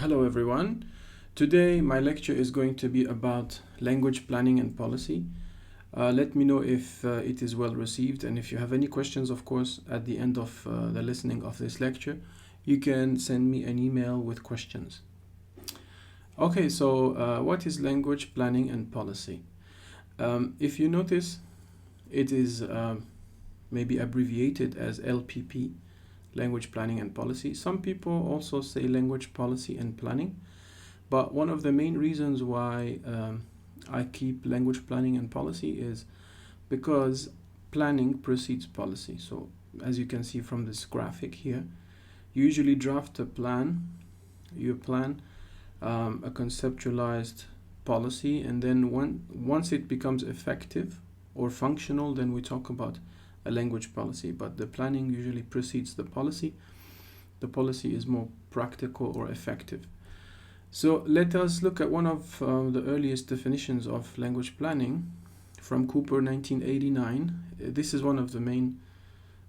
Hello everyone. Today my lecture is going to be about language planning and policy. Let me know if it is well received, and if you have any questions, of course, at the end of the listening of this lecture, you can send me an email with questions. Okay, so what is language planning and policy? If you notice, it is maybe abbreviated as LPP, language planning and policy. Some people also say language policy and planning, but one of the main reasons why I keep language planning and policy is because planning precedes policy. So as you can see from this graphic here, you usually draft a plan, you plan a conceptualized policy, and then once it becomes effective or functional, then we talk about a language policy. But the planning usually precedes the policy. The policy is more practical or effective. So let us look at one of the earliest definitions of language planning from Cooper 1989. This is one of the main,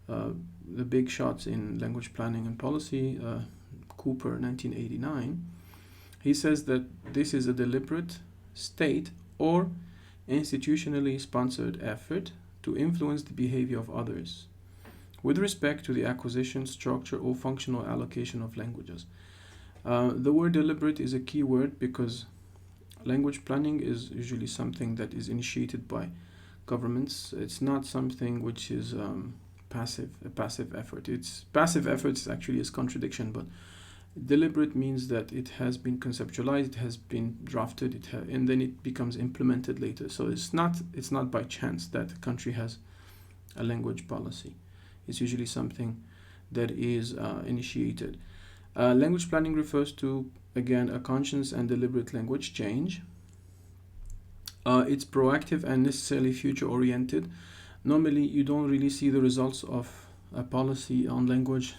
the big shots in language planning and policy, Cooper 1989. He says that this is a deliberate, state or institutionally sponsored effort to influence the behavior of others with respect to the acquisition, structure, or functional allocation of languages. The word deliberate is a key word because language planning is usually something that is initiated by governments. It's not something which is a passive effort. Passive efforts actually is contradiction, but deliberate means that it has been conceptualized, it has been drafted, and then it becomes implemented later. So it's not by chance that a country has a language policy. It's usually something that is initiated. Language planning refers to, again, a conscious and deliberate language change. It's proactive and necessarily future-oriented. Normally, you don't really see the results of a policy on language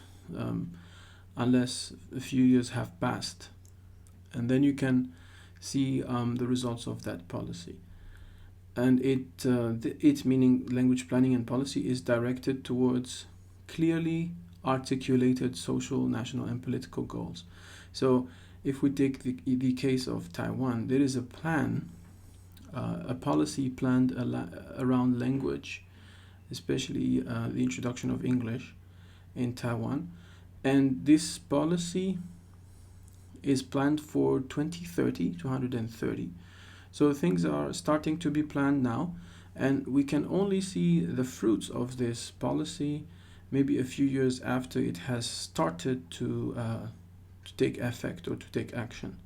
unless a few years have passed, and then you can see the results of that policy. And it meaning language planning and policy is directed towards clearly articulated social, national, and political goals. So if we take the case of Taiwan, there is a plan, a policy planned around language, especially the introduction of English in Taiwan. And this policy is planned for 2030, 230. So things are starting to be planned now, and we can only see the fruits of this policy maybe a few years after it has started to take effect or to take action.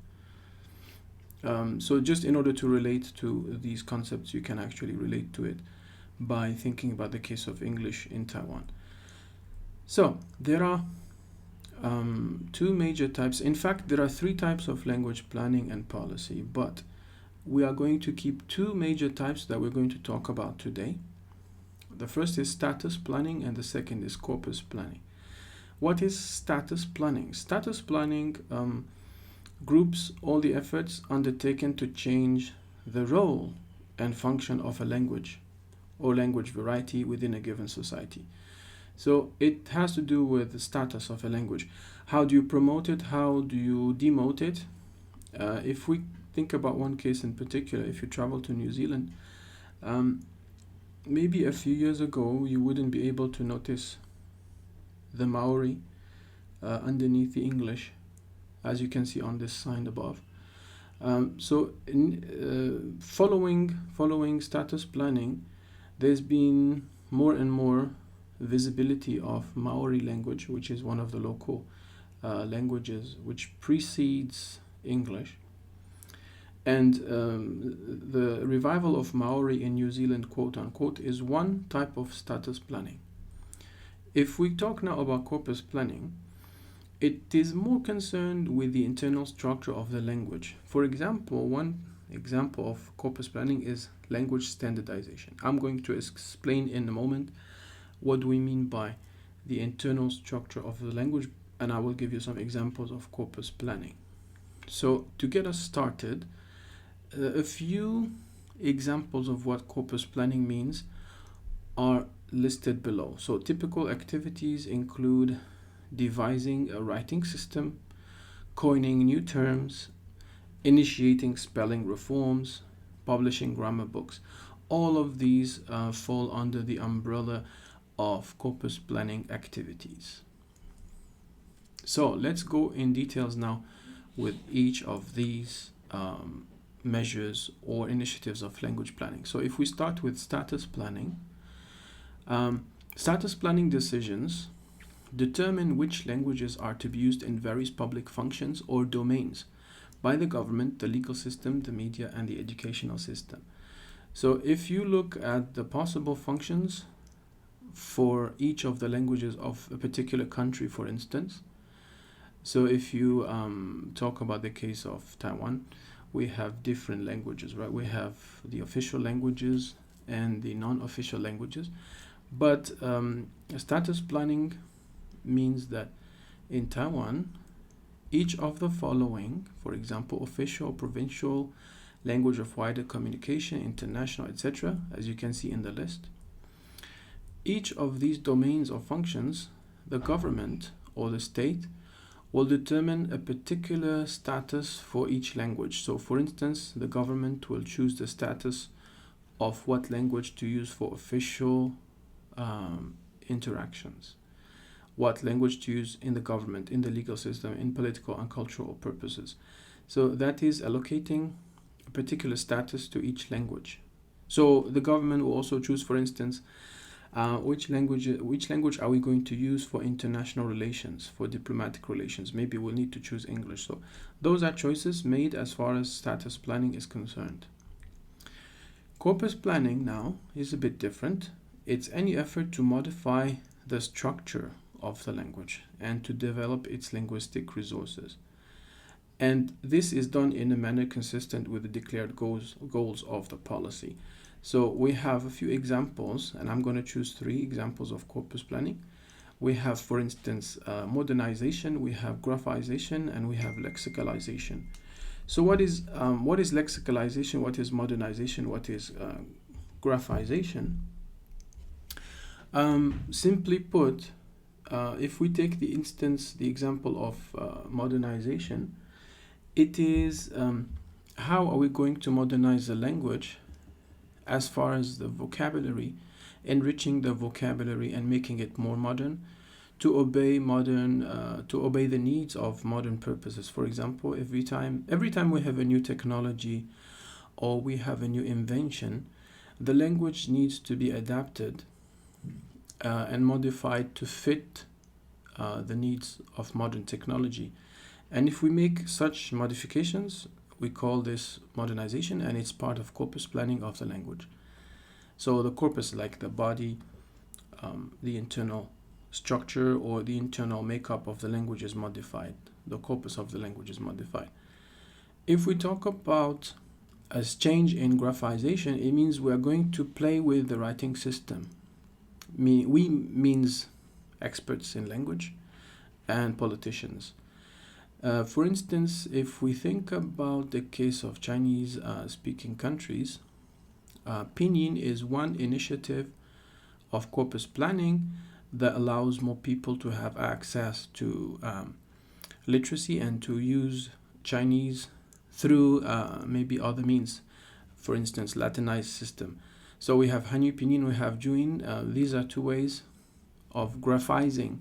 So just in order to relate to these concepts, you can actually relate to it by thinking about the case of English in Taiwan. So there are two major types. In fact, there are three types of language planning and policy, but we are going to keep two major types that we're going to talk about today. The first is status planning, and the second is corpus planning. What is status planning? Status planning groups all the efforts undertaken to change the role and function of a language or language variety within a given society. So it has to do with the status of a language. How do you promote it? How do you demote it? If we think about one case in particular, if you travel to New Zealand, maybe a few years ago, you wouldn't be able to notice the Maori underneath the English, as you can see on this sign above. Following status planning, there's been more and more visibility of Maori language, which is one of the local languages which precedes English. And the revival of Maori in New Zealand, quote unquote, is one type of status planning. If we talk now about corpus planning, it is more concerned with the internal structure of the language. For example, one example of corpus planning is language standardization. I'm going to explain in a moment what do we mean by the internal structure of the language, and I will give you some examples of corpus planning. So to get us started, a few examples of what corpus planning means are listed below. So typical activities include devising a writing system, coining new terms, initiating spelling reforms, publishing grammar books. All of these fall under the umbrella of corpus planning activities. So let's go in details now with each of these measures or initiatives of language planning. So if we start with status planning, status planning decisions determine which languages are to be used in various public functions or domains by the government, the legal system, the media, and the educational system. So if you look at the possible functions for each of the languages of a particular country, for instance, so if you talk about the case of Taiwan, we have different languages, right? We have the official languages and the non-official languages. But status planning means that in Taiwan, each of the following, for example, official, provincial, language of wider communication, international, etc., as you can see in the list, each of these domains or functions, the government or the state will determine a particular status for each language. So, for instance, the government will choose the status of what language to use for official interactions, what language to use in the government, in the legal system, in political and cultural purposes. So that is allocating a particular status to each language. So the government will also choose, for instance, which language are we going to use for international relations, for diplomatic relations? Maybe we'll need to choose English. So those are choices made as far as status planning is concerned. Corpus planning now is a bit different. It's any effort to modify the structure of the language and to develop its linguistic resources. And this is done in a manner consistent with the declared goals of the policy. So we have a few examples, and I'm going to choose 3 examples of corpus planning. We have, for instance, modernization, we have graphization, and we have lexicalization. So what is lexicalization? What is modernization? What is graphization? Simply put, if we take the example of modernization, it is how are we going to modernize the language as far as the vocabulary, enriching the vocabulary and making it more modern to obey the needs of modern purposes. For example, every time we have a new technology or we have a new invention, the language needs to be adapted and modified to fit the needs of modern technology. And if we make such modifications, we call this modernization, and it's part of corpus planning of the language. So the corpus, like the body, the internal structure or the internal makeup of the language is modified. The corpus of the language is modified. If we talk about a change in graphization, it means we are going to play with the writing system. We means experts in language and politicians. For instance, if we think about the case of Chinese speaking countries, Pinyin is one initiative of corpus planning that allows more people to have access to literacy and to use Chinese through maybe other means, for instance, Latinized system. So we have Hanyu Pinyin, we have Juin. These are 2 ways of graphizing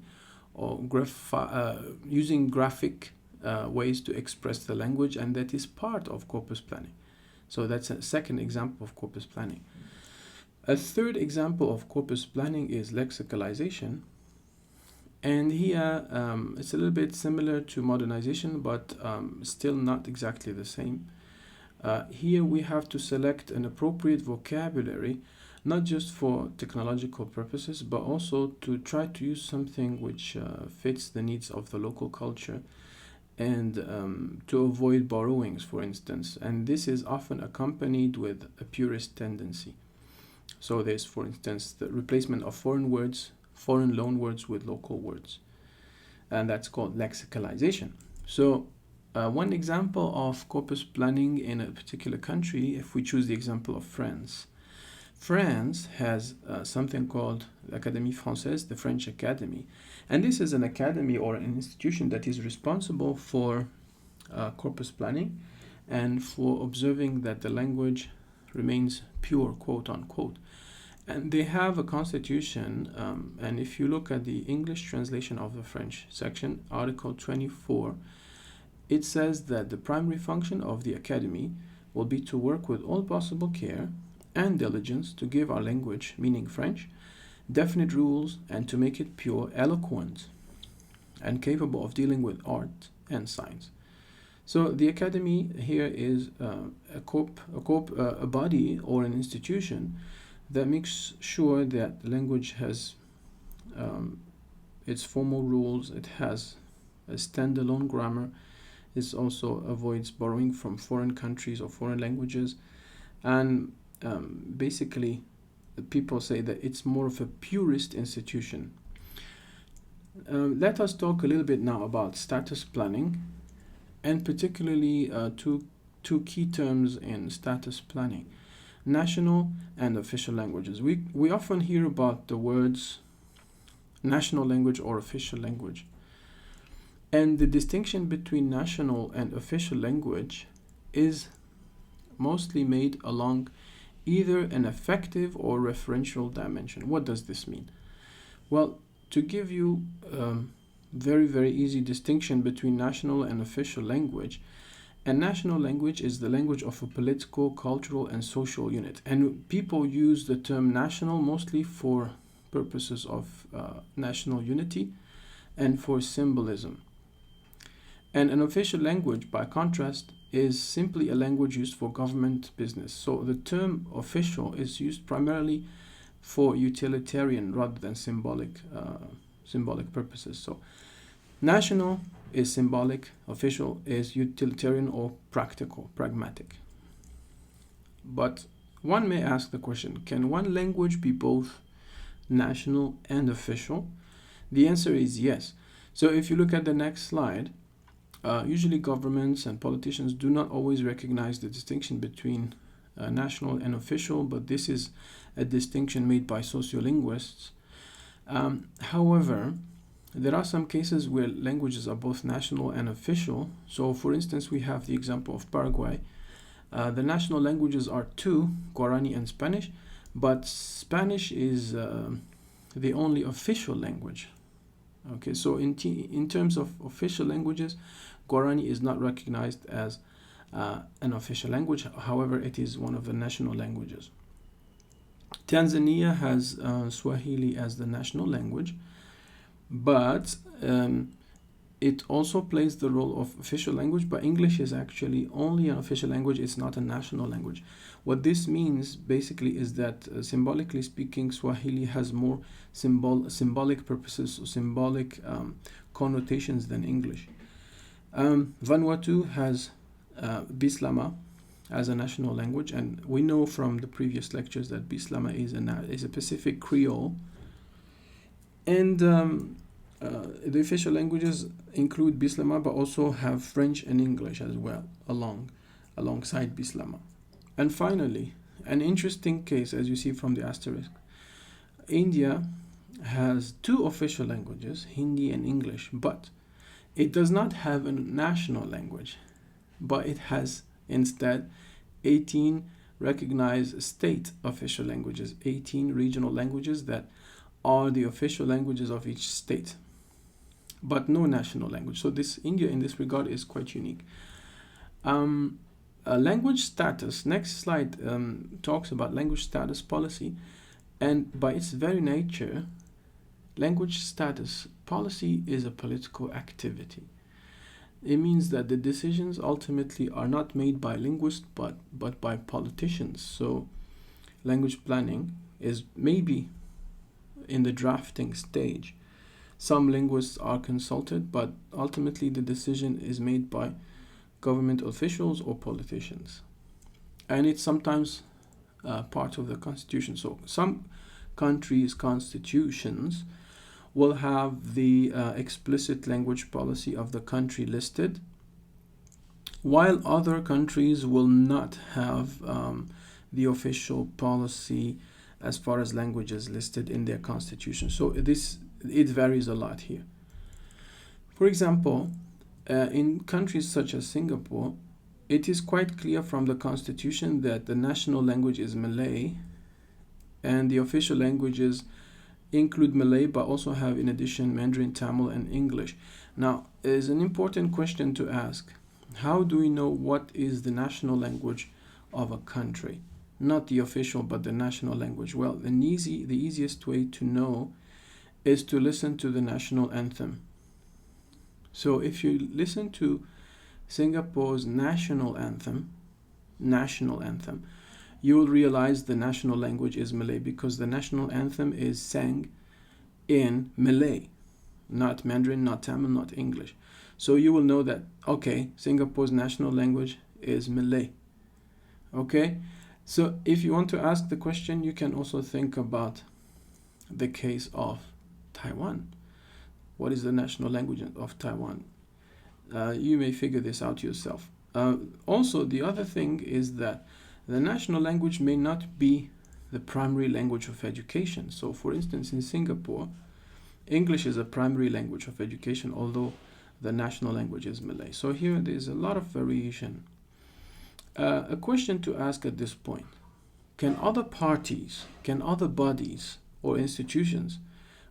or using graphic ways to express the language, and that is part of corpus planning. So that's a second example of corpus planning. A third example of corpus planning is lexicalization. And here it's a little bit similar to modernization, but still not exactly the same. Here we have to select an appropriate vocabulary, not just for technological purposes, but also to try to use something which fits the needs of the local culture, and to avoid borrowings, for instance. And this is often accompanied with a purist tendency. So there's, for instance, the replacement of foreign loan words with local words. And that's called lexicalization. So one example of corpus planning in a particular country, if we choose the example of France. France has something called l'Académie Française, the French Academy. And this is an academy or an institution that is responsible for corpus planning and for observing that the language remains pure, quote unquote. And they have a constitution, and if you look at the English translation of the French section, Article 24, it says that the primary function of the Academy will be to work with all possible care and diligence to give our language, meaning French, definite rules and to make it pure, eloquent, and capable of dealing with art and science. So the Academy here is a body or an institution that makes sure that the language has its formal rules, it has a standalone grammar, it also avoids borrowing from foreign countries or foreign languages, and basically people say that it's more of a purist institution. Let us talk a little bit now about status planning, and particularly two key terms in status planning: national and official languages. We often hear about the words national language or official language. And the distinction between national and official language is mostly made along either an affective or referential dimension. What does this mean? Well, to give you very, very easy distinction between national and official language, a national language is the language of a political, cultural, and social unit. And people use the term national mostly for purposes of national unity and for symbolism. And an official language, by contrast, is simply a language used for government business. So the term official is used primarily for utilitarian rather than symbolic purposes. So national is symbolic, official is utilitarian or practical, pragmatic. But one may ask the question, can one language be both national and official? The answer is yes. So if you look at the next slide, usually governments and politicians do not always recognize the distinction between national and official, but this is a distinction made by sociolinguists. However, there are some cases where languages are both national and official. So for instance, we have the example of Paraguay. The national languages are two, Guarani and Spanish, but Spanish is the only official language. Okay, so in terms of official languages, Guarani is not recognized as an official language. However, it is one of the national languages. Tanzania has Swahili as the national language, but it also plays the role of official language, but English is actually only an official language. It's not a national language. What this means basically is that symbolically speaking, Swahili has more symbolic purposes or symbolic connotations than English. Vanuatu has Bislama as a national language, and we know from the previous lectures that Bislama is a Pacific Creole. And the official languages include Bislama, but also have French and English as well alongside Bislama. And finally, an interesting case, as you see from the asterisk, India has two official languages, Hindi and English, but it does not have a national language, but it has instead 18 recognized state official languages, 18 regional languages that are the official languages of each state, but no national language. So India in this regard is quite unique. Language status, next slide talks about language status policy, and by its very nature, language status policy is a political activity. It means that the decisions ultimately are not made by linguists but by politicians. So language planning is maybe in the drafting stage. Some linguists are consulted, but ultimately the decision is made by government officials or politicians. And it's sometimes part of the constitution. So some countries' constitutions will have the explicit language policy of the country listed, while other countries will not have the official policy as far as languages listed in their constitution. So it varies a lot here. For example, In countries such as Singapore, it is quite clear from the constitution that the national language is Malay, and the official languages include Malay but also have in addition Mandarin, Tamil, and English. Now, there's an important question to ask. How do we know what is the national language of a country? Not the official, but the national language. Well, the easiest way to know is to listen to the national anthem. So if you listen to Singapore's national anthem, you will realize the national language is Malay, because the national anthem is sang in Malay, not Mandarin, not Tamil, not English. So you will know that, okay, Singapore's national language is Malay. Okay, so if you want to ask the question, you can also think about the case of Taiwan. What is the national language of Taiwan? You may figure this out yourself. Also, the other thing is that the national language may not be the primary language of education. So, for instance, in Singapore, English is a primary language of education, although the national language is Malay. So here there's a lot of variation. A question to ask at this point: can other parties, can other bodies or institutions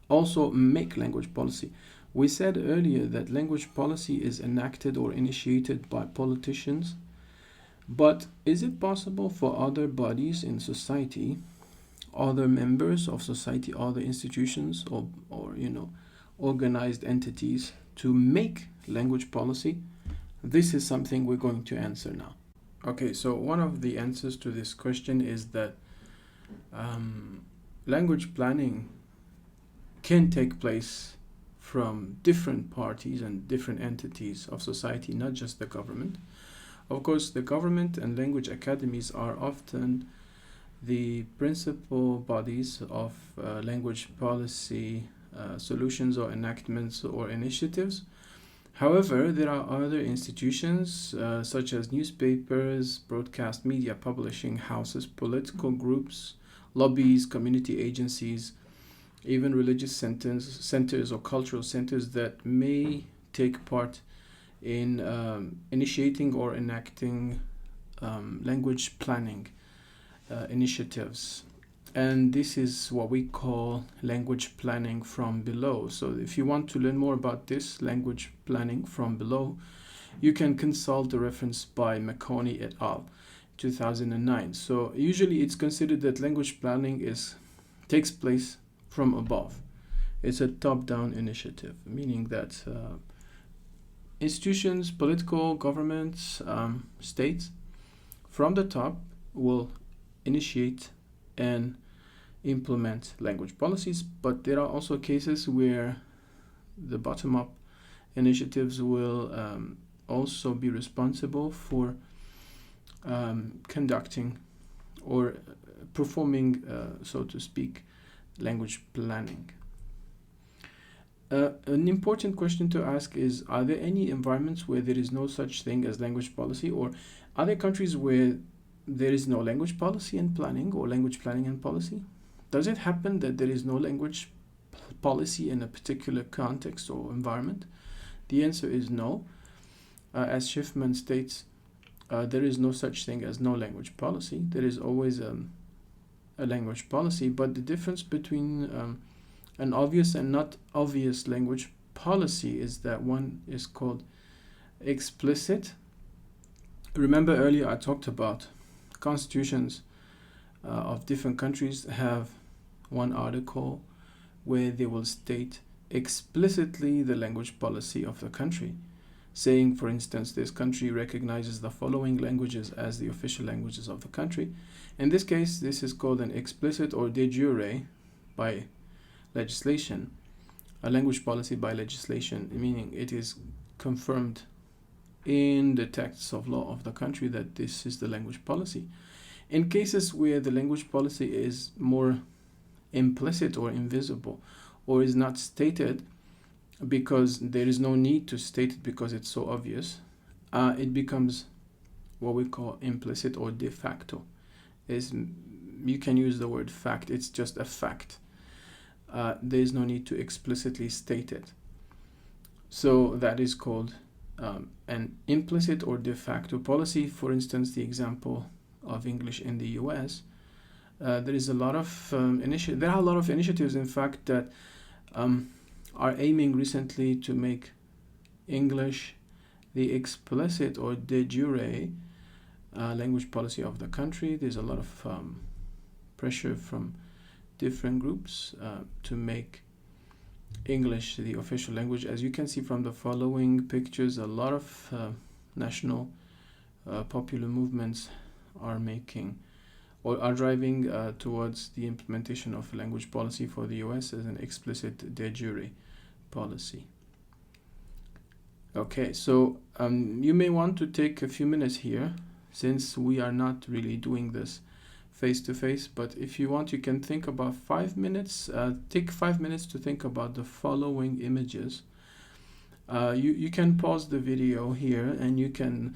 also make language policy? We said earlier that language policy is enacted or initiated by politicians, but is it possible for other bodies in society, other members of society, other institutions, or organized entities to make language policy? This is something we're going to answer now. Okay, so one of the answers to this question is that language planning can take place from different parties and different entities of society, not just the government. Of course, the government and language academies are often the principal bodies of language policy solutions or enactments or initiatives. However, there are other institutions such as newspapers, broadcast media, publishing houses, political groups, lobbies, community agencies, even religious centers or cultural centers that may take part in initiating or enacting language planning initiatives. And this is what we call language planning from below. So if you want to learn more about this takes planning from below, you can consult the reference by McConey et al. 2009. So usually it's considered that language planning takes place from above. It's a top-down initiative, meaning that institutions, political governments, states from the top will initiate and implement language policies, but there are also cases where the bottom-up initiatives will also be responsible for conducting or performing, so to speak, language planning. An important question to ask is, are there any environments where there is no such thing as language policy, or are there countries where there is no language policy and planning, or language planning and policy? Does it happen that there is no language policy in a particular context or environment? The answer is no. As Schiffman states, there is no such thing as no language policy. There is always a language policy, but the difference between an obvious and not obvious language policy is that one is called explicit. Remember earlier I talked about constitutions of different countries have one article where they will state explicitly the language policy of the country, saying, for instance, this country recognizes the following languages as the official languages of the country. In this case, this is called an explicit or de jure by legislation, a language policy by legislation, meaning it is confirmed in the texts of law of the country that this is the language policy. In cases where the language policy is more implicit or invisible, or is not stated because there is no need to state it because it's so obvious, it becomes what we call implicit or de facto. You can use the word fact, it's just a fact. There is no need to explicitly state it. So that is called an implicit or de facto policy. For instance, the example of English in the US. There is a lot of there are a lot of initiatives, in fact, that are aiming recently to make English the explicit or de jure language policy of the country. There's a lot of pressure from different groups to make English the official language. As you can see from the following pictures, a lot of national popular movements are making or are driving towards the implementation of a language policy for the US as an explicit de jure policy. Okay, so you may want to take a few minutes here, since we are not really doing this face-to-face, but if you want, you can think about 5 minutes. Take 5 minutes to think about the following images. You can pause the video here and you can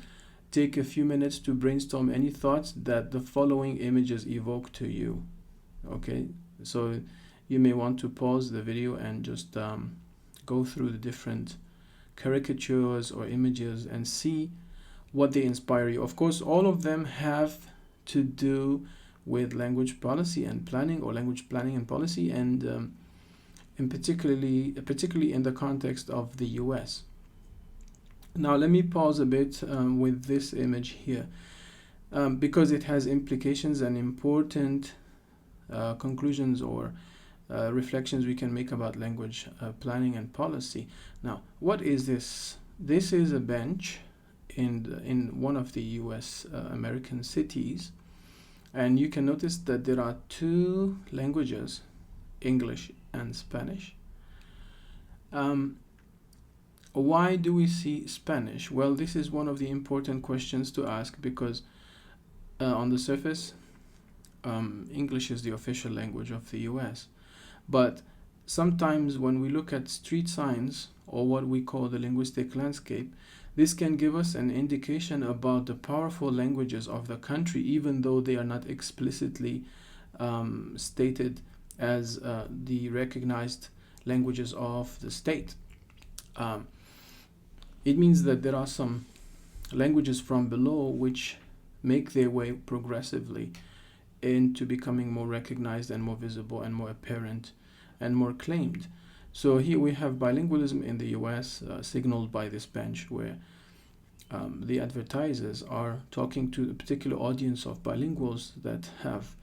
take a few minutes to brainstorm any thoughts that the following images evoke to you. Okay, so you may want to pause the video and just go through the different caricatures or images and see what they inspire you. Of course, all of them have to do with language policy and planning, or language planning and policy, and particularly in the context of the US. Now let me pause a bit with this image here, because it has implications and important conclusions or reflections we can make about language planning and policy. Now, what is this? This is a bench in one of the US American cities, and you can notice that there are two languages, English and Spanish. Why do we see Spanish? Well, this is one of the important questions to ask, because on the surface, English is the official language of the US. But sometimes when we look at street signs, or what we call the linguistic landscape, this can give us an indication about the powerful languages of the country, even though they are not explicitly stated as the recognized languages of the state. It means that there are some languages from below which make their way progressively into becoming more recognized and more visible and more apparent and more claimed. So here we have bilingualism in the US, signaled by this bench, where the advertisers are talking to a particular audience of bilinguals that have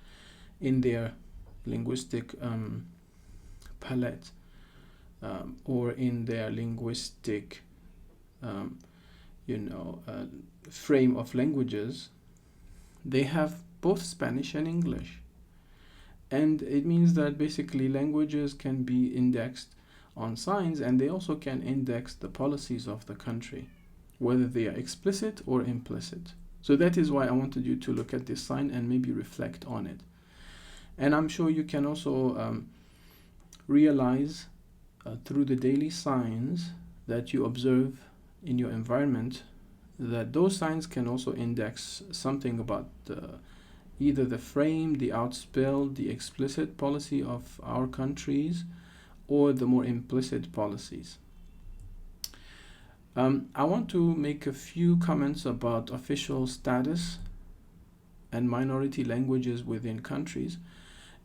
in their linguistic palette or in their linguistic frame of languages, they have both Spanish and English. And it means that basically languages can be indexed on signs, and they also can index the policies of the country, whether they are explicit or implicit. So that is why I wanted you to look at this sign and maybe reflect on it. And I'm sure you can also realize through the daily signs that you observe in your environment that those signs can also index something about either the frame, the outspelled, the explicit policy of our countries, or the more implicit policies. I want to make a few comments about official status and minority languages within countries.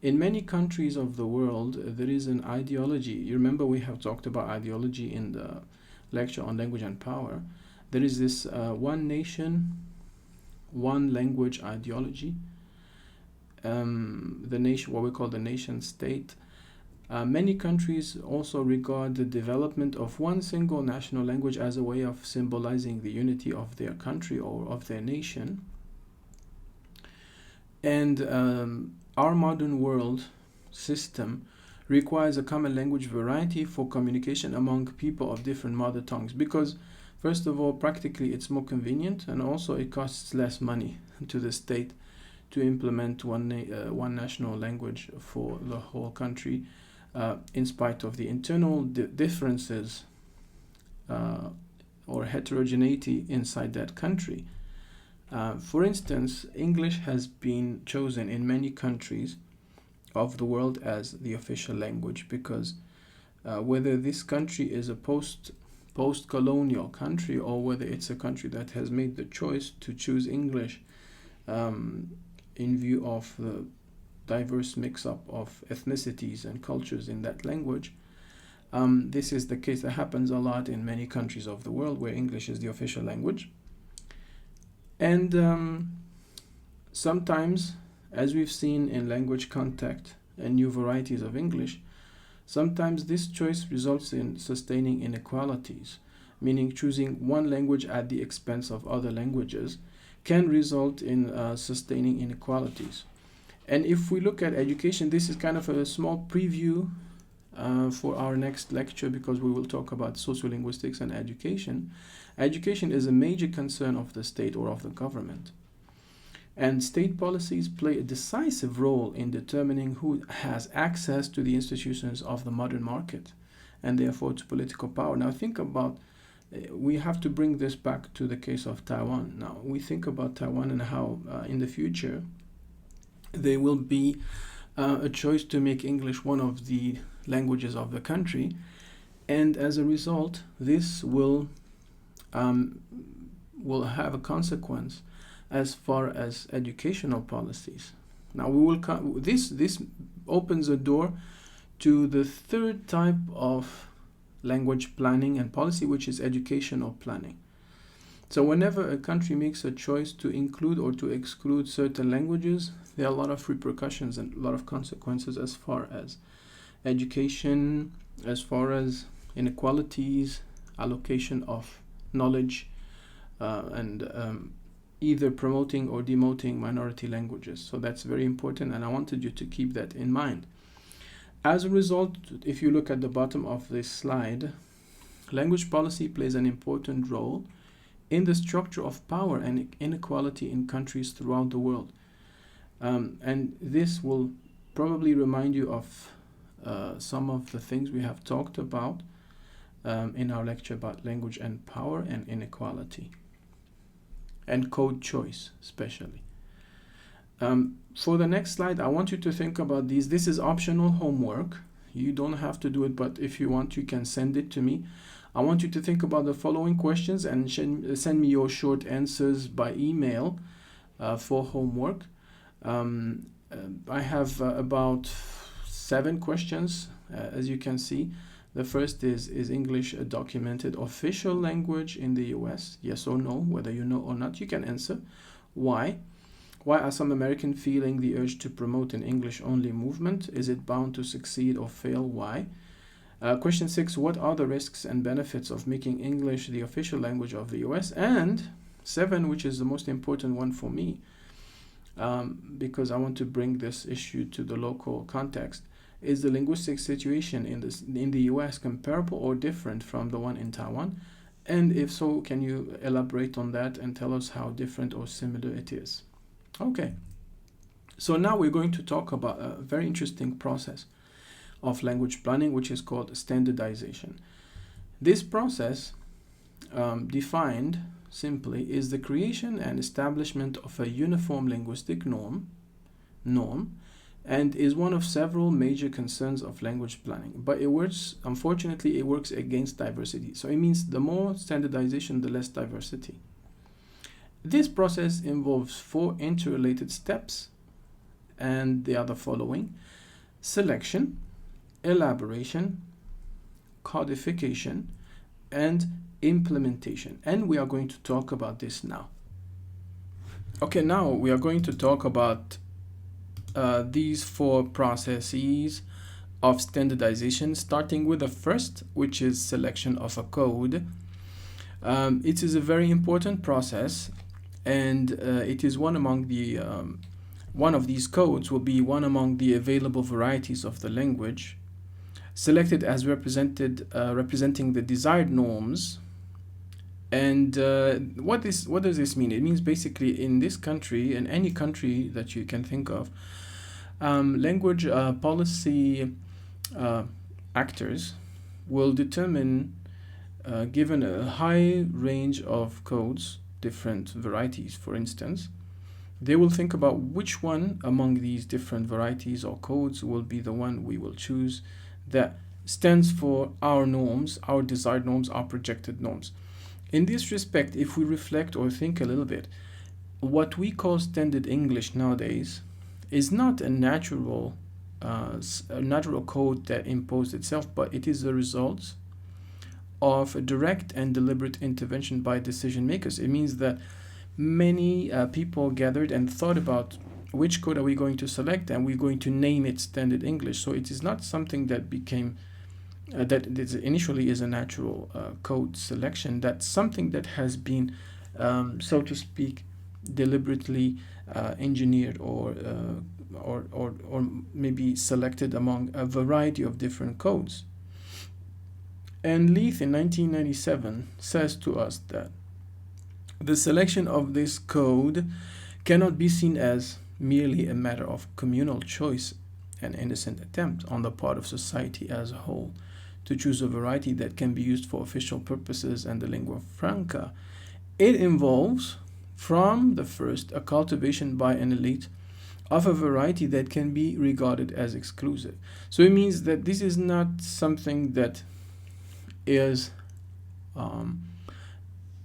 In many countries of the world, there is an ideology. You remember we have talked about ideology in the lecture on language and power. There is this one nation, one language ideology. The nation, what we call the nation state. Many countries also regard the development of one single national language as a way of symbolizing the unity of their country or of their nation. And our modern world system requires a common language variety for communication among people of different mother tongues, because first of all, practically it's more convenient, and also it costs less money to the state to implement one national language for the whole country, in spite of the internal differences or heterogeneity inside that country. For instance, English has been chosen in many countries of the world as the official language because whether this country is a post-colonial country, or whether it's a country that has made the choice to choose English in view of the diverse mix-up of ethnicities and cultures in that language. This is the case that happens a lot in many countries of the world where English is the official language. And sometimes, as we've seen in language contact and new varieties of English, sometimes this choice results in sustaining inequalities, meaning choosing one language at the expense of other languages can result in sustaining inequalities. And if we look at education, this is kind of a small preview for our next lecture, because we will talk about sociolinguistics and education. Education is a major concern of the state or of the government. And state policies play a decisive role in determining who has access to the institutions of the modern market and therefore to political power. Now think about, we have to bring this back to the case of Taiwan. Now we think about Taiwan and how in the future there will be a choice to make English one of the languages of the country, and as a result this will have a consequence as far as educational policies. Now we will this opens a door to the third type of language planning and policy, which is educational planning. So whenever a country makes a choice to include or to exclude certain languages, there are a lot of repercussions and a lot of consequences as far as education, as far as inequalities, allocation of knowledge, and either promoting or demoting minority languages. So that's very important, and I wanted you to keep that in mind. As a result, if you look at the bottom of this slide, language policy plays an important role in the structure of power and inequality in countries throughout the world. And this will probably remind you of some of the things we have talked about in our lecture about language and power and inequality, and code choice especially. For the next slide, I want you to think about these. This is optional homework. You don't have to do it, but if you want, you can send it to me. I want you to think about the following questions and send me your short answers by email for homework. I have about 7 questions, as you can see. The first is English a documented official language in the US? Yes or no? Whether you know or not, you can answer. Why? Why are some Americans feeling the urge to promote an English-only movement? Is it bound to succeed or fail? Why? Question 6, what are the risks and benefits of making English the official language of the US? And 7, which is the most important one for me, because I want to bring this issue to the local context, is the linguistic situation in the US comparable or different from the one in Taiwan? And if so, can you elaborate on that and tell us how different or similar it is? Okay, so now we're going to talk about a very interesting process of language planning, which is called standardization. This process, defined simply, is the creation and establishment of a uniform linguistic norm, and is one of several major concerns of language planning. But unfortunately, it works against diversity. So it means the more standardization, the less diversity. This process involves 4 interrelated steps, and they are the following: selection, elaboration, codification, and implementation. And we are going to talk about this now. Okay, now we are going to talk about these 4 processes of standardization, starting with the first, which is selection of a code. It is a very important process, and it is one of these codes will be one among the available varieties of the language, selected as representing the desired norms. And what does this mean? It means basically in this country, in any country that you can think of, language policy actors will determine, given a high range of codes, different varieties for instance, they will think about which one among these different varieties or codes will be the one we will choose that stands for our norms, our desired norms, our projected norms. In this respect, if we reflect or think a little bit, what we call standard English nowadays is not a natural code that imposed itself, but it is a result of a direct and deliberate intervention by decision makers. It means that many people gathered and thought about which code are we going to select, and we're going to name it standard English. So it is not something that became that initially is a natural code selection. That's something that has been, so to speak, deliberately engineered or maybe selected among a variety of different codes. And Leith in 1997 says to us that the selection of this code cannot be seen as merely a matter of communal choice, an innocent attempt on the part of society as a whole to choose a variety that can be used for official purposes and the lingua franca. It involves, from the first, a cultivation by an elite of a variety that can be regarded as exclusive. So it means that this is not something that is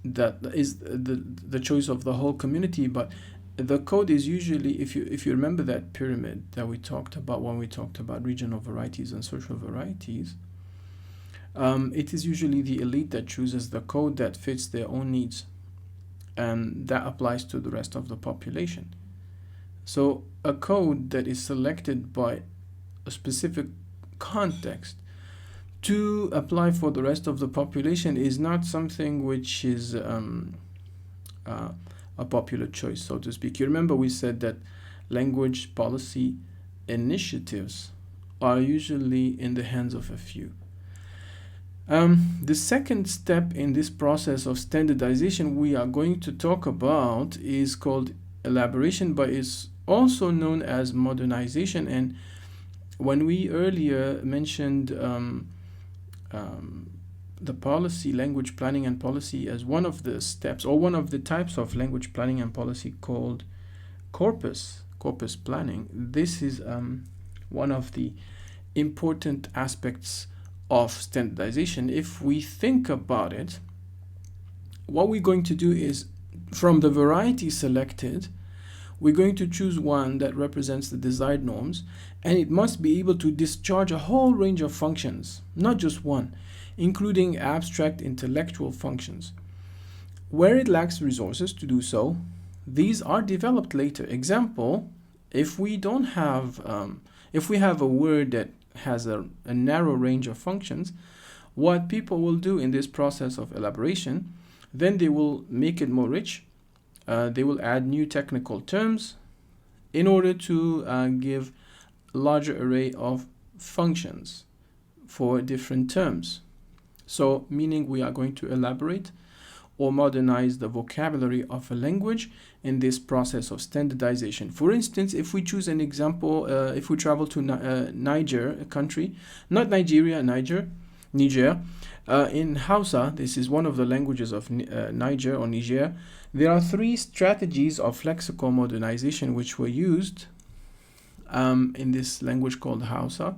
the choice of the whole community, but the code is usually, if you remember that pyramid that we talked about when we talked about regional varieties and social varieties, it is usually the elite that chooses the code that fits their own needs, and that applies to the rest of the population. So a code that is selected by a specific context to apply for the rest of the population is not something which is a popular choice, so to speak. You remember we said that language policy initiatives are usually in the hands of a few. The second step in this process of standardization we are going to talk about is called elaboration, but is also known as modernization. And when we earlier mentioned the policy, language planning and policy, as one of the steps or one of the types of language planning and policy called corpus planning, this is one of the important aspects of standardization. If we think about it, what we're going to do is, from the variety selected, we're going to choose one that represents the desired norms, and it must be able to discharge a whole range of functions, not just one, including abstract intellectual functions. Where it lacks resources to do so, these are developed later. Example, if we have a word that has a narrow range of functions, what people will do in this process of elaboration, then they will make it more rich. They will add new technical terms in order to give a larger array of functions for different terms. So, meaning we are going to elaborate or modernize the vocabulary of a language in this process of standardization. For instance, if we choose an example, if we travel to Niger, a country, not Nigeria, Niger, in Hausa, this is one of the languages of Niger or Niger, there are 3 strategies of lexical modernization which were used in this language called Hausa.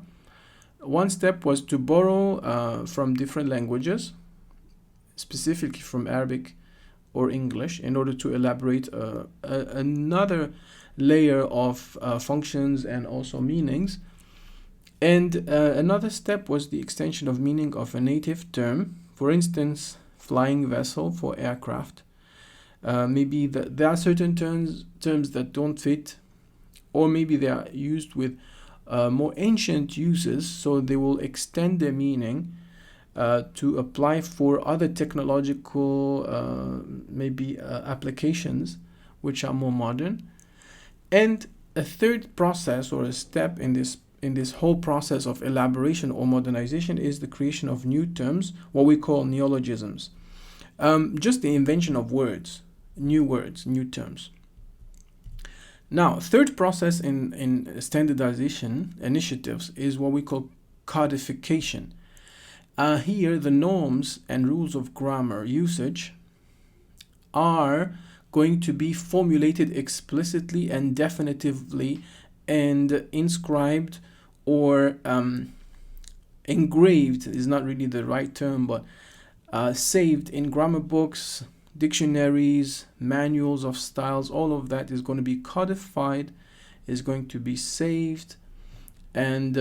One step was to borrow from different languages, specifically from Arabic or English, in order to elaborate another layer of functions and also meanings. And another step was the extension of meaning of a native term, for instance, flying vessel for aircraft. Maybe there are certain terms that don't fit, or maybe they are used with more ancient uses, so they will extend their meaning to apply for other technological applications which are more modern. And a third process or a step in this whole process of elaboration or modernization is the creation of new terms, what we call neologisms. Just the invention of words, new terms. Now, third process in standardization initiatives is what we call codification. Here, the norms and rules of grammar usage are going to be formulated explicitly and definitively and inscribed or engraved is not really the right term, but saved in grammar books, dictionaries, manuals of styles. All of that is going to be codified, is going to be saved, and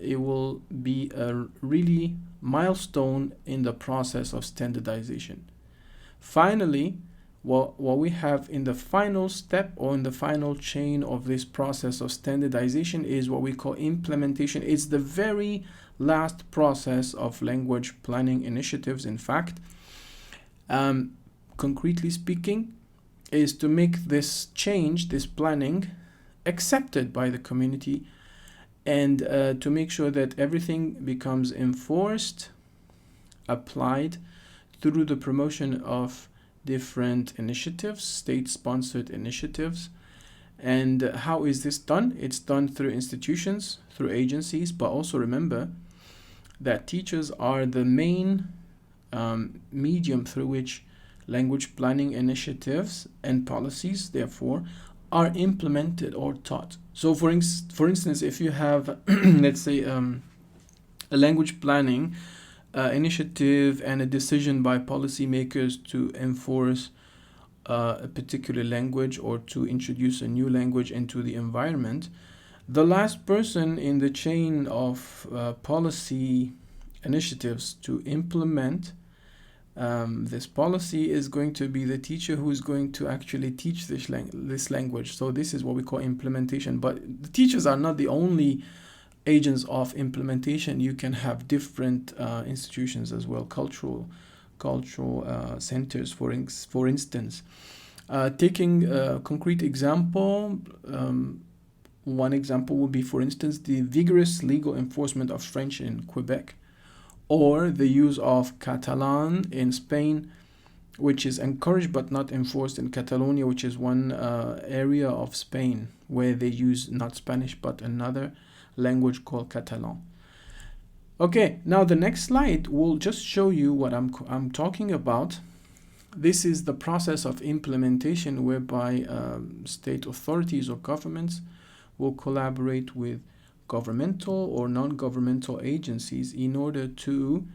it will be a really milestone in the process of standardization. Finally, what we have in the final step or in the final chain of this process of standardization is what we call implementation. It's the very last process of language planning initiatives. In fact, concretely speaking, is to make this change, this planning, accepted by the community, and to make sure that everything becomes enforced, applied through the promotion of different initiatives, state-sponsored initiatives. And how is this done? It's done through institutions, through agencies, but also remember that teachers are the main medium through which language planning initiatives and policies, therefore, are implemented or taught. So for instance, if you have, let's say, a language planning initiative and a decision by policymakers to enforce a particular language or to introduce a new language into the environment, the last person in the chain of policy initiatives to implement this policy is going to be the teacher who is going to actually teach this language. So this is what we call implementation. But the teachers are not the only agents of implementation. You can have different institutions as well, cultural centers, for instance. Taking a concrete example, one example would be, for instance, the vigorous legal enforcement of French in Quebec, or the use of Catalan in Spain, which is encouraged but not enforced in Catalonia, which is one area of Spain where they use not Spanish but another language called Catalan. Okay, now the next slide will just show you what I'm talking about. This is the process of implementation whereby state authorities or governments will collaborate with governmental or non-governmental agencies in order to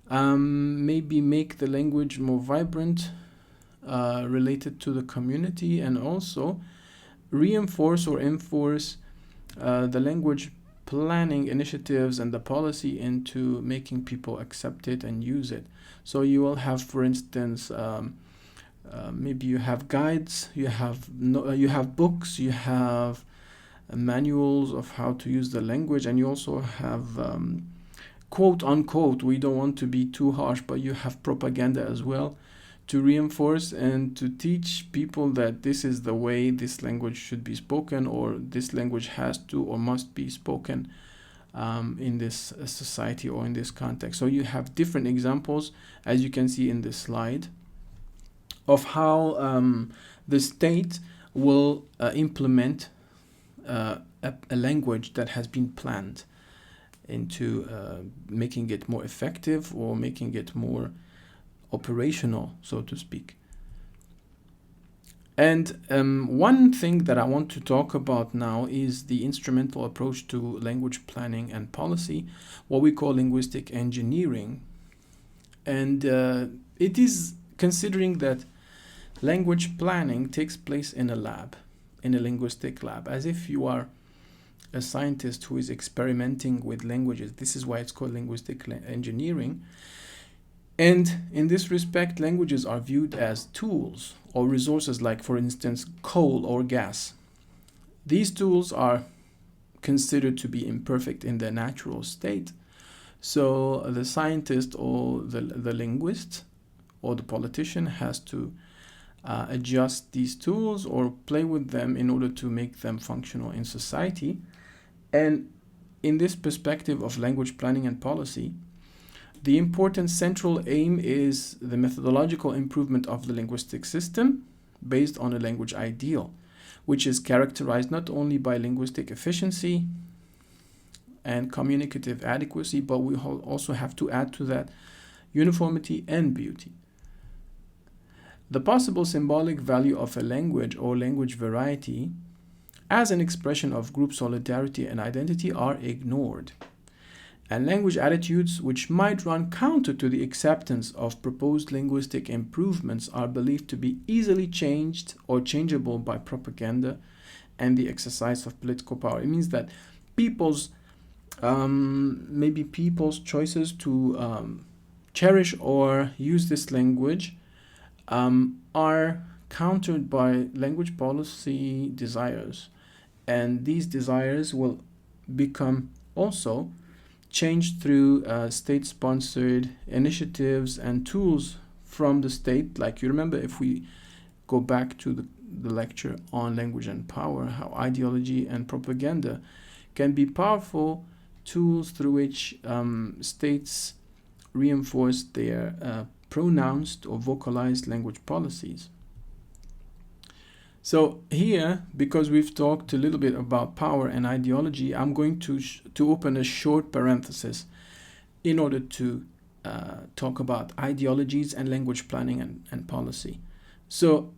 maybe make the language more vibrant, related to the community, and also reinforce or enforce the language planning initiatives and the policy into making people accept it and use it. So you will have, for instance, maybe you have guides, you have books, you have manuals of how to use the language, and you also have quote unquote, we don't want to be too harsh, but you have propaganda as well to reinforce and to teach people that this is the way this language should be spoken, or this language has to or must be spoken in this society or in this context. So you have different examples, as you can see in this slide, of how the state will implement a language that has been planned into making it more effective or making it more operational, so to speak. And one thing that I want to talk about now is the instrumental approach to language planning and policy, what we call linguistic engineering. And it is considering that language planning takes place in a lab, in a linguistic lab, as if you are a scientist who is experimenting with languages. This is why it's called linguistic engineering. And in this respect, languages are viewed as tools or resources, like, for instance, coal or gas. These tools are considered to be imperfect in their natural state. So the scientist or the linguist or the politician has to adjust these tools or play with them in order to make them functional in society. And in this perspective of language planning and policy, the important central aim is the methodological improvement of the linguistic system based on a language ideal, which is characterized not only by linguistic efficiency and communicative adequacy, but we also have to add to that uniformity and beauty. The possible symbolic value of a language or language variety as an expression of group solidarity and identity are ignored. and language attitudes which might run counter to the acceptance of proposed linguistic improvements are believed to be easily changed or changeable by propaganda and the exercise of political power. It means that people's maybe people's choices to cherish or use this language are countered by language policy desires, and these desires will become also changed through state-sponsored initiatives and tools from the state. Like, you remember, if we go back to the lecture on language and power, how ideology and propaganda can be powerful tools through which states reinforce their pronounced or vocalized language policies. So here, because we've talked a little bit about power and ideology, I'm going to open a short parenthesis in order to talk about ideologies and language planning and policy. So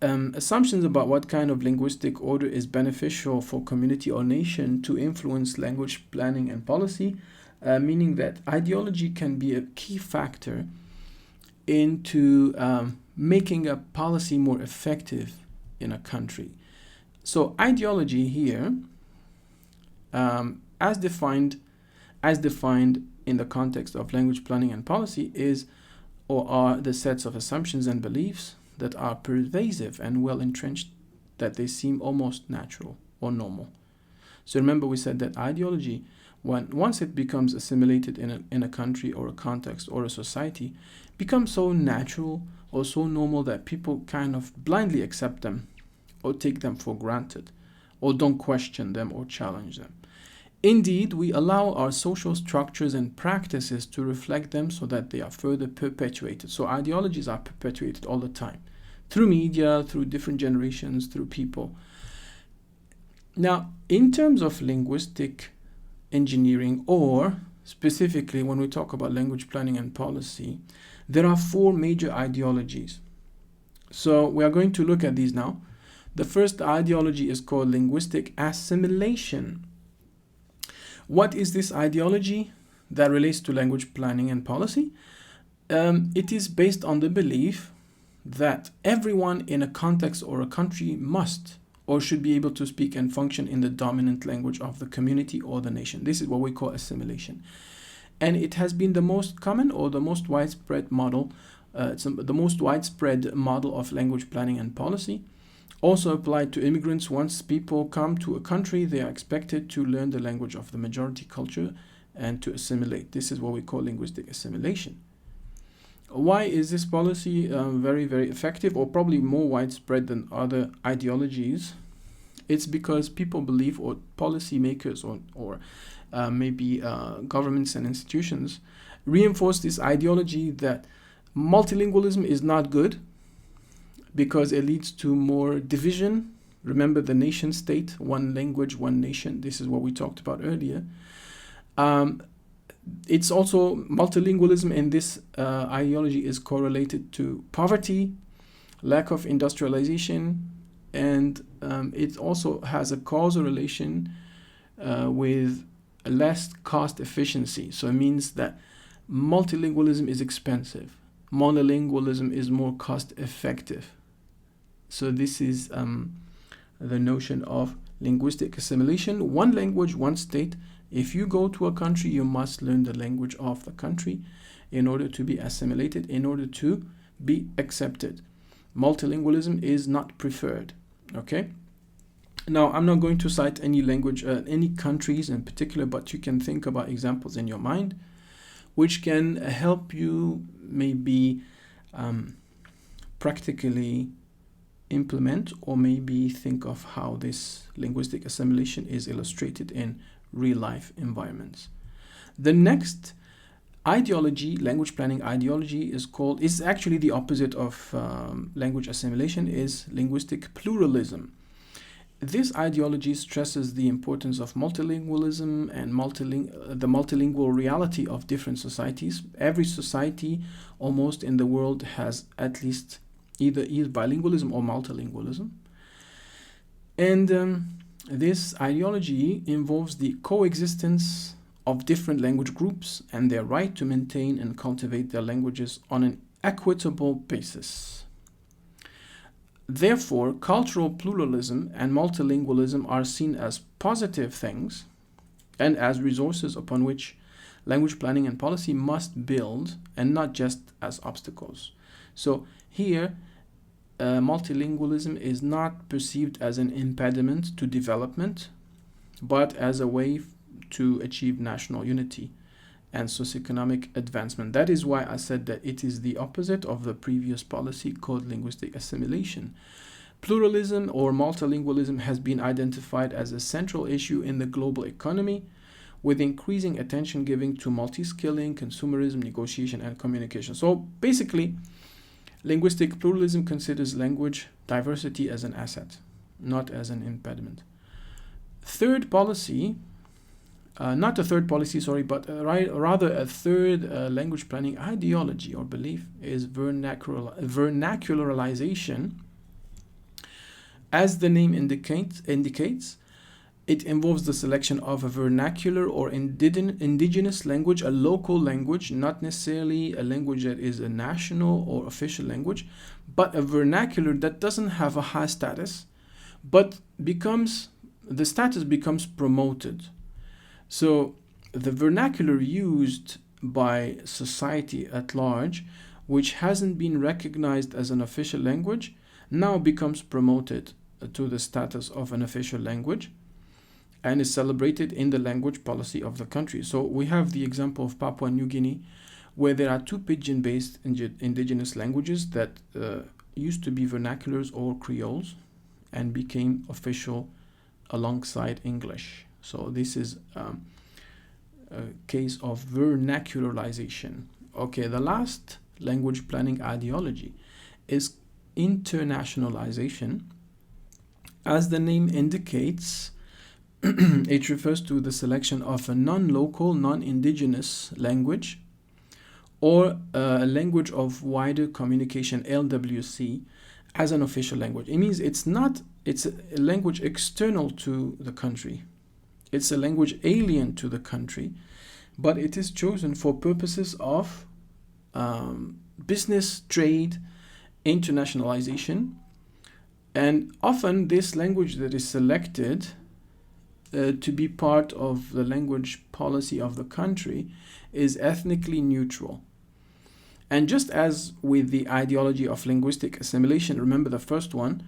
assumptions about what kind of linguistic order is beneficial for community or nation to influence language planning and policy, meaning that ideology can be a key factor into making a policy more effective in a country. So ideology here, as defined in the context of language planning and policy, is or are the sets of assumptions and beliefs that are pervasive and well entrenched, that they seem almost natural or normal. So remember, we said that ideology, once it becomes assimilated in a country or a context or a society, becomes so natural or so normal that people kind of blindly accept them or take them for granted or don't question them or challenge them. Indeed, we allow our social structures and practices to reflect them so that they are further perpetuated. So ideologies are perpetuated all the time through media, through different generations, through people. Now, in terms of linguistic engineering, or specifically when we talk about language planning and policy, there are 4 major ideologies. So we are going to look at these now. The first ideology is called linguistic assimilation. What is this ideology that relates to language planning and policy? It is based on the belief that everyone in a context or a country must or should be able to speak and function in the dominant language of the community or the nation. This is what we call assimilation. And it has been the most common or the most widespread model, the most widespread model of language planning and policy. Also applied to immigrants. Once people come to a country, they are expected to learn the language of the majority culture and to assimilate. This is what we call linguistic assimilation. Why is this policy very, very effective, or probably more widespread than other ideologies? It's because people believe, or policymakers or maybe governments and institutions reinforce this ideology that multilingualism is not good, because it leads to more division. Remember the nation state, one language, one nation. This is what we talked about earlier. It's also multilingualism in this ideology is correlated to poverty, lack of industrialization, and it also has a causal relation with less cost efficiency. So it means that multilingualism is expensive. Monolingualism is more cost effective. So this is the notion of linguistic assimilation. One language, one state. If you go to a country, you must learn the language of the country in order to be assimilated, in order to be accepted. Multilingualism is not preferred. Okay? Now, I'm not going to cite any language, any countries in particular, but you can think about examples in your mind which can help you maybe practically implement or maybe think of how this linguistic assimilation is illustrated in real life environments. The next ideology, language planning ideology, is actually the opposite of language assimilation, is linguistic pluralism. This ideology stresses the importance of multilingualism and the multilingual reality of different societies. Every society almost in the world has at least either bilingualism or multilingualism. And this ideology involves the coexistence of different language groups and their right to maintain and cultivate their languages on an equitable basis. Therefore, cultural pluralism and multilingualism are seen as positive things and as resources upon which language planning and policy must build, and not just as obstacles. So here, multilingualism is not perceived as an impediment to development, but as a way to achieve national unity and socioeconomic advancement. That is why I said that it is the opposite of the previous policy called linguistic assimilation. Pluralism or multilingualism has been identified as a central issue in the global economy, with increasing attention given to multi-skilling, consumerism, negotiation, and communication. So basically, linguistic pluralism considers language diversity as an asset, not as an impediment. Third policy, not a third policy, sorry, but rather a third language planning ideology or belief is vernacularization. As the name indicates, it involves the selection of a vernacular or indigenous language, a local language, not necessarily a language that is a national or official language, but a vernacular that doesn't have a high status, but the status becomes promoted. So the vernacular used by society at large, which hasn't been recognized as an official language, now becomes promoted to the status of an official language and is celebrated in the language policy of the country. So we have the example of Papua New Guinea, where there are two pidgin-based indigenous languages that used to be vernaculars or creoles and became official alongside English. So this is a case of vernacularization. Okay, the last language planning ideology is internationalization. As the name indicates, it refers to the selection of a non-local, non-indigenous language or a language of wider communication, LWC, as an official language. It means it's a language external to the country. It's a language alien to the country, but it is chosen for purposes of business, trade, internationalization. And often this language that is selected to be part of the language policy of the country is ethnically neutral. And just as with the ideology of linguistic assimilation, remember the first one,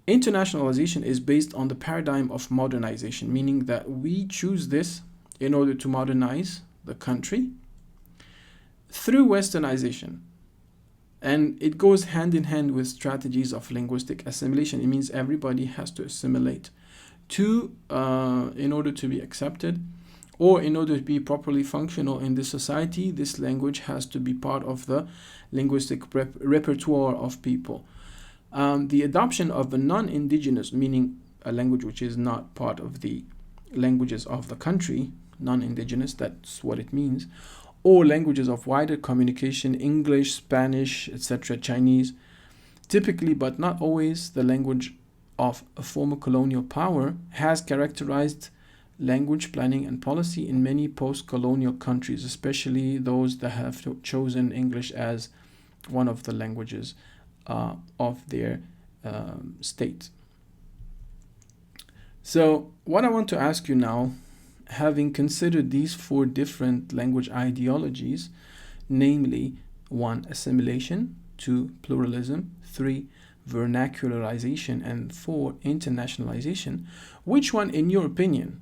internationalization is based on the paradigm of modernization, meaning that we choose this in order to modernize the country through westernization. And it goes hand in hand with strategies of linguistic assimilation. It means everybody has to assimilate in order to be accepted, or in order to be properly functional in this society. This language has to be part of the linguistic repertoire of people. The adoption of a non-indigenous, meaning a language which is not part of the languages of the country, non-indigenous, that's what it means, or languages of wider communication, English, Spanish, etc., Chinese, typically but not always the language of a former colonial power, has characterized language planning and policy in many post-colonial countries, especially those that have chosen English as one of the languages of their state. So what I want to ask you now, having considered these four different language ideologies, namely 1, assimilation, 2, pluralism, 3, vernacularization, and 4, internationalization, which one, in your opinion,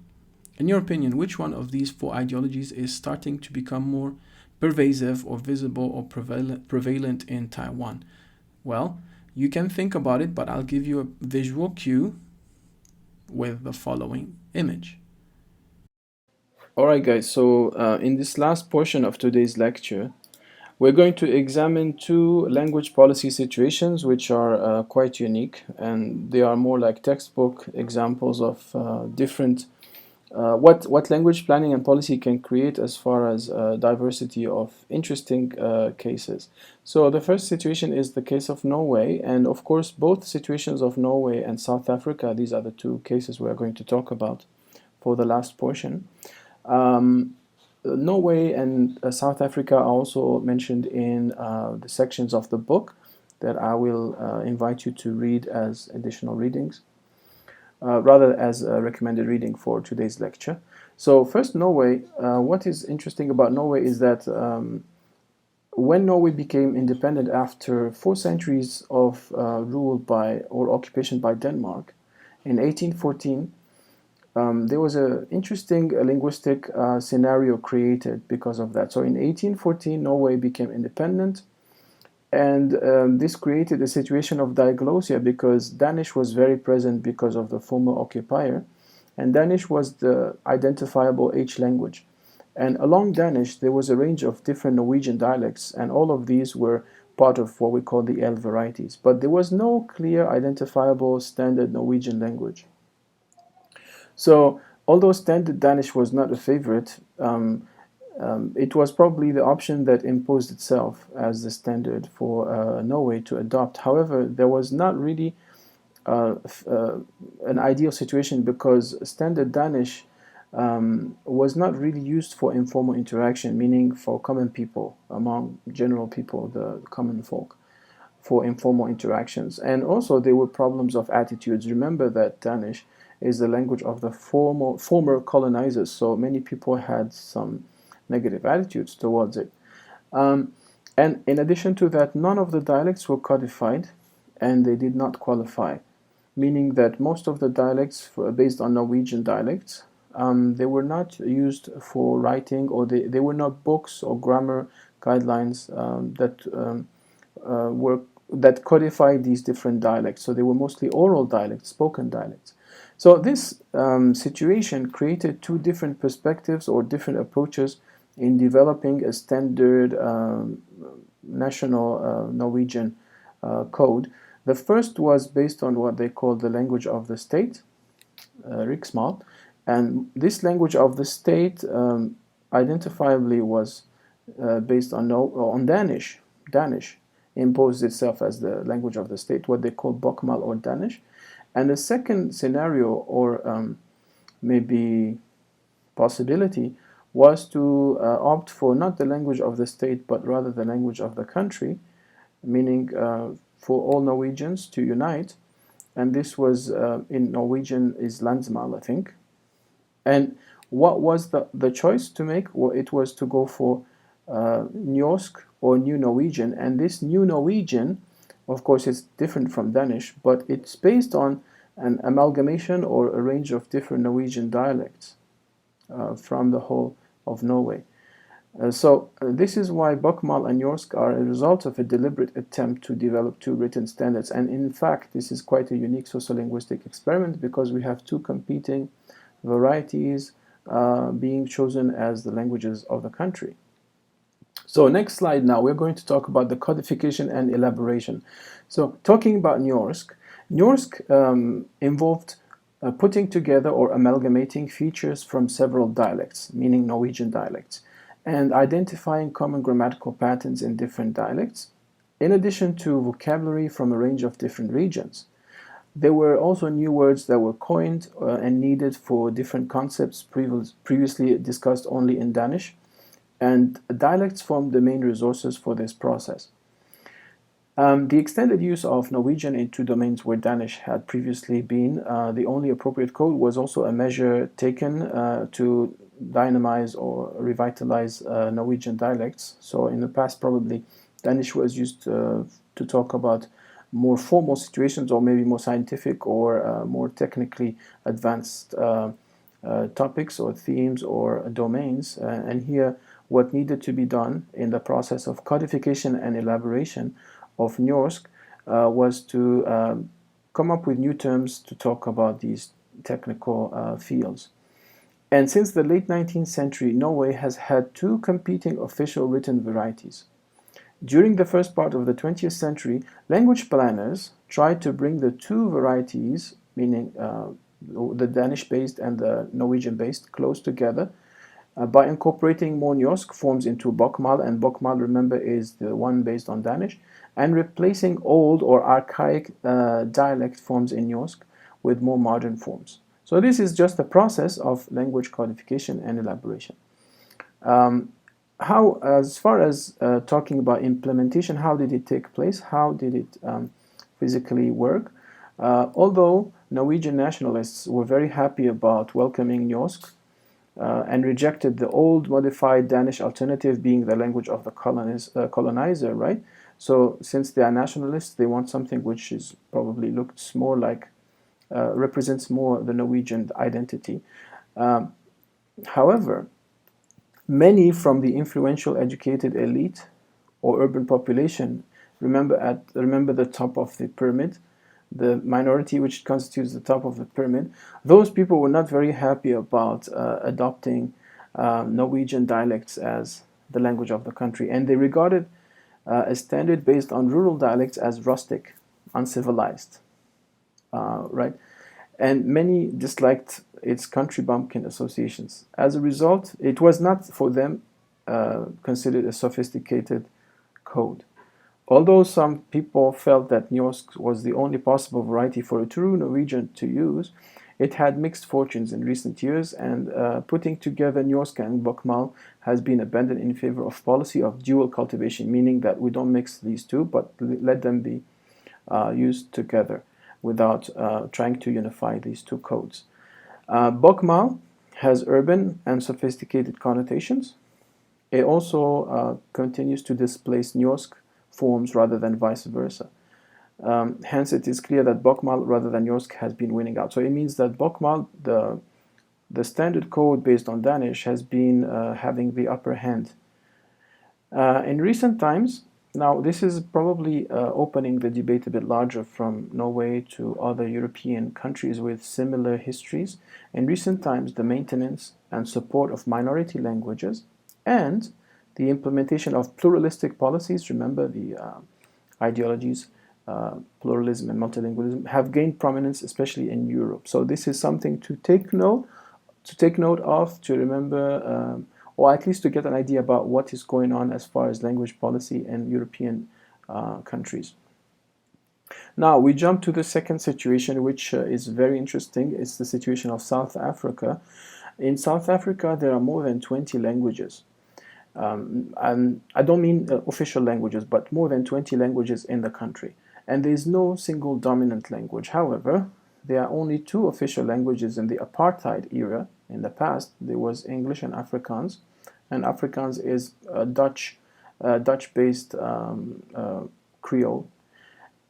which one of these four ideologies is starting to become more pervasive or visible or prevalent in Taiwan? Well, you can think about it, but I'll give you a visual cue with the following image. Alright guys, so in this last portion of today's lecture, we're going to examine two language policy situations which are quite unique, and they are more like textbook examples of different what language planning and policy can create as far as diversity of interesting cases. So the first situation is the case of Norway, and of course both situations of Norway and South Africa, these are the two cases we are going to talk about for the last portion. Norway and South Africa are also mentioned in the sections of the book that I will invite you to read as additional readings, rather as a recommended reading for today's lecture. So first, Norway. What is interesting about Norway is that when Norway became independent after 4 centuries of rule by or occupation by Denmark, in 1814, there was an interesting linguistic scenario created because of that. So in 1814, Norway became independent, and this created a situation of diglossia because Danish was very present because of the former occupier, and Danish was the identifiable H language. And along Danish, there was a range of different Norwegian dialects, and all of these were part of what we call the L varieties. But there was no clear identifiable standard Norwegian language. So, although standard Danish was not a favorite, it was probably the option that imposed itself as the standard for Norway to adopt. However, there was not really an ideal situation because standard Danish was not really used for informal interaction, meaning for common people, among general people, the common folk, for informal interactions. And also there were problems of attitudes. Remember that Danish is the language of the former colonizers, so many people had some negative attitudes towards it. And in addition to that, none of the dialects were codified and they did not qualify, meaning that most of the dialects based on Norwegian dialects, they were not used for writing, or they were not books or grammar guidelines that codified these different dialects. So they were mostly oral dialects, spoken dialects. So this situation created two different perspectives or different approaches in developing a standard national Norwegian code. The first was based on what they called the language of the state, riksmål, and this language of the state identifiably was based on Danish. Danish imposed itself as the language of the state, what they call bokmål or Danish. And the second scenario, or maybe possibility, was to opt for not the language of the state, but rather the language of the country, meaning for all Norwegians to unite. And this was in Norwegian is landsmål, I think. And what was the choice to make? Well, it was to go for Nynorsk or New Norwegian. And this New Norwegian, of course, is different from Danish, but it's based on an amalgamation or a range of different Norwegian dialects from the whole of Norway. So this is why bokmål and Nynorsk are a result of a deliberate attempt to develop two written standards. And in fact, this is quite a unique sociolinguistic experiment because we have two competing varieties being chosen as the languages of the country. So next slide now, we're going to talk about the codification and elaboration. So talking about Nynorsk, Nynorsk involved putting together or amalgamating features from several dialects, meaning Norwegian dialects, and identifying common grammatical patterns in different dialects, in addition to vocabulary from a range of different regions. There were also new words that were coined and needed for different concepts previously discussed only in Danish, and dialects formed the main resources for this process. The extended use of Norwegian in two domains where Danish had previously been the only appropriate code was also a measure taken to dynamize or revitalize Norwegian dialects. So in the past, probably Danish was used to talk about more formal situations, or maybe more scientific or more technically advanced topics or themes or domains. And here, what needed to be done in the process of codification and elaboration of Nynorsk was to come up with new terms to talk about these technical fields. And since the late 19th century, Norway has had two competing official written varieties. During the first part of the 20th century, language planners tried to bring the two varieties, meaning the Danish-based and the Norwegian-based, close together by incorporating more Nynorsk forms into bokmål, and bokmål, remember, is the one based on Danish, and replacing old or archaic dialect forms in Nynorsk with more modern forms. So this is just a process of language codification and elaboration. Um, how, as far as talking about implementation, how did it take place? How did it physically work? Although Norwegian nationalists were very happy about welcoming Njosk and rejected the old modified Danish alternative being the language of the colonizer, right? So since they are nationalists, they want something which is probably looks more like, represents more the Norwegian identity. Um, However, many from the influential educated elite or urban population, remember the top of the pyramid, the minority which constitutes the top of the pyramid, those people were not very happy about adopting Norwegian dialects as the language of the country, and they regarded a standard based on rural dialects as rustic, uncivilized, right? And many disliked its country bumpkin associations. As a result, it was not for them considered a sophisticated code. Although some people felt that Njosk was the only possible variety for a true Norwegian to use, it had mixed fortunes in recent years, and putting together Njosk and Bokmal has been abandoned in favor of policy of dual cultivation, meaning that we don't mix these two, but let them be used together without trying to unify these two codes. Bokmal has urban and sophisticated connotations. It also continues to displace Njosk forms rather than vice versa. Hence, it is clear that Bokmal rather than Njosk has been winning out. So it means that Bokmal, the standard code based on Danish, has been having the upper hand. In recent times, now this is probably opening the debate a bit larger from Norway to other European countries with similar histories. In recent times, the maintenance and support of minority languages and the implementation of pluralistic policies, remember the ideologies, pluralism and multilingualism, have gained prominence, especially in Europe. So this is something to take note of, to remember, or at least to get an idea about what is going on as far as language policy in European countries. Now we jump to the second situation, which is very interesting. It's the situation of South Africa. In South Africa, there are more than 20 languages. And I don't mean official languages, but more than 20 languages in the country. And there is no single dominant language. However, there are only two official languages in the apartheid era. In the past, there was English and Afrikaans. And Afrikaans is Dutch-based Creole.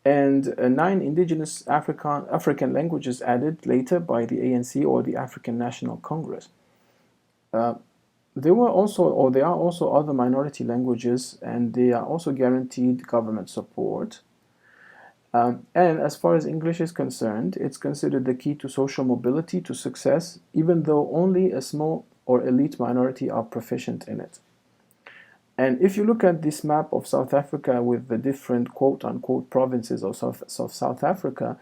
And 9 indigenous African languages added later by the ANC or the African National Congress. There are also other minority languages, and they are also guaranteed government support. And as far as English is concerned, it's considered the key to social mobility, to success, even though only a small or elite minority are proficient in it. And if you look at this map of South Africa with the different quote-unquote provinces of South Africa,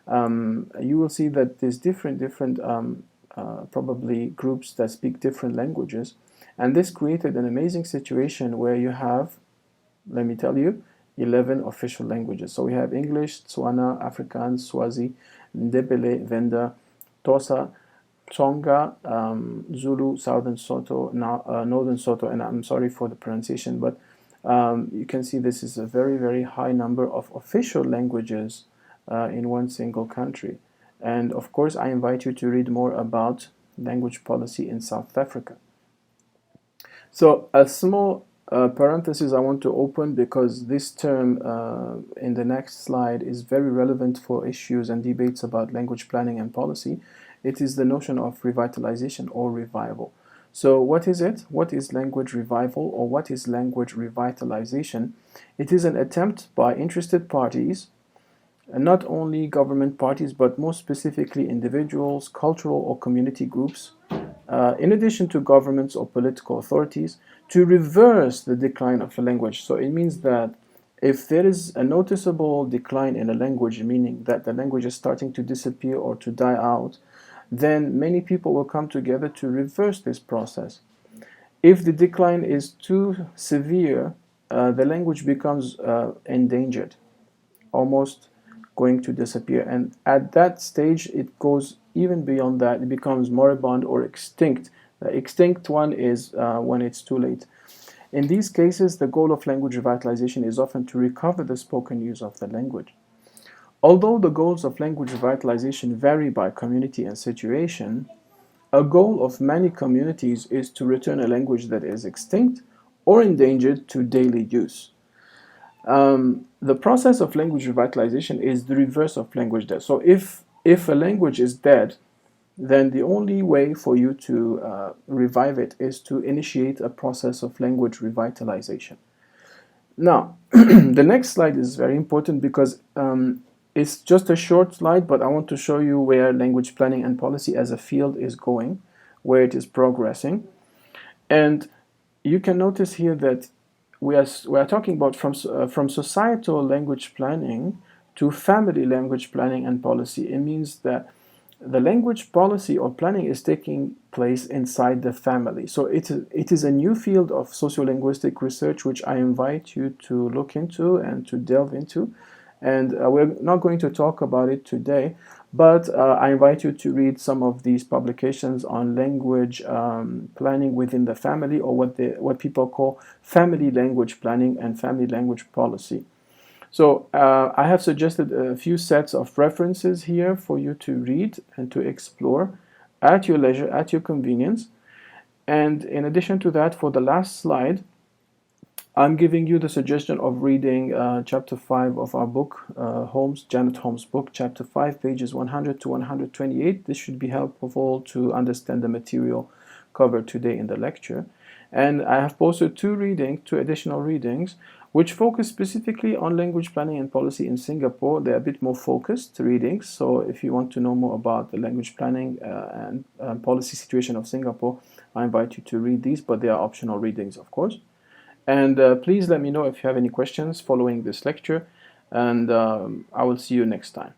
you will see that there's different probably groups that speak different languages. And this created an amazing situation where you have, let me tell you, 11 official languages. So we have English, Tswana, Afrikaans, Swazi, Ndebele, Venda, Tosa, Tsonga, Zulu, Southern Soto, Northern Soto, and I'm sorry for the pronunciation, but you can see this is a very, very high number of official languages in one single country. And of course, I invite you to read more about language policy in South Africa. So a small parenthesis I want to open, because this term in the next slide is very relevant for issues and debates about language planning and policy. It is the notion of revitalization or revival. So what is it? What is language revival, or what is language revitalization? It is an attempt by interested parties, not only government parties, but more specifically individuals, cultural or community groups, in addition to governments or political authorities, to reverse the decline of a language. So it means that if there is a noticeable decline in a language, meaning that the language is starting to disappear or to die out, then many people will come together to reverse this process. If the decline is too severe, the language becomes endangered, almost going to disappear. And at that stage, it goes even beyond that. It becomes moribund or extinct, The extinct one is when it's too late. In these cases, the goal of language revitalization is often to recover the spoken use of the language. Although the goals of language revitalization vary by community and situation, a goal of many communities is to return a language that is extinct or endangered to daily use. The process of language revitalization is the reverse of language death. So if a language is dead, then the only way for you to revive it is to initiate a process of language revitalization. Now, the next slide is very important because it's just a short slide, but I want to show you where language planning and policy as a field is going, where it is progressing. And you can notice here that we are talking about from societal language planning to family language planning and policy. It means that the language policy or planning is taking place inside the family. So it is a new field of sociolinguistic research which I invite you to look into and to delve into. And we're not going to talk about it today, but I invite you to read some of these publications on language planning within the family, or what people call family language planning and family language policy. So I have suggested a few sets of references here for you to read and to explore at your leisure, at your convenience. And in addition to that, for the last slide, I'm giving you the suggestion of reading chapter 5 of our book, Janet Holmes' book, chapter 5, pages 100 to 128. This should be helpful to understand the material covered today in the lecture. And I have posted two additional readings, which focus specifically on language planning and policy in Singapore. They're a bit more focused readings, so if you want to know more about the language planning and policy situation of Singapore, I invite you to read these, but they are optional readings, of course. And please let me know if you have any questions following this lecture, and I will see you next time.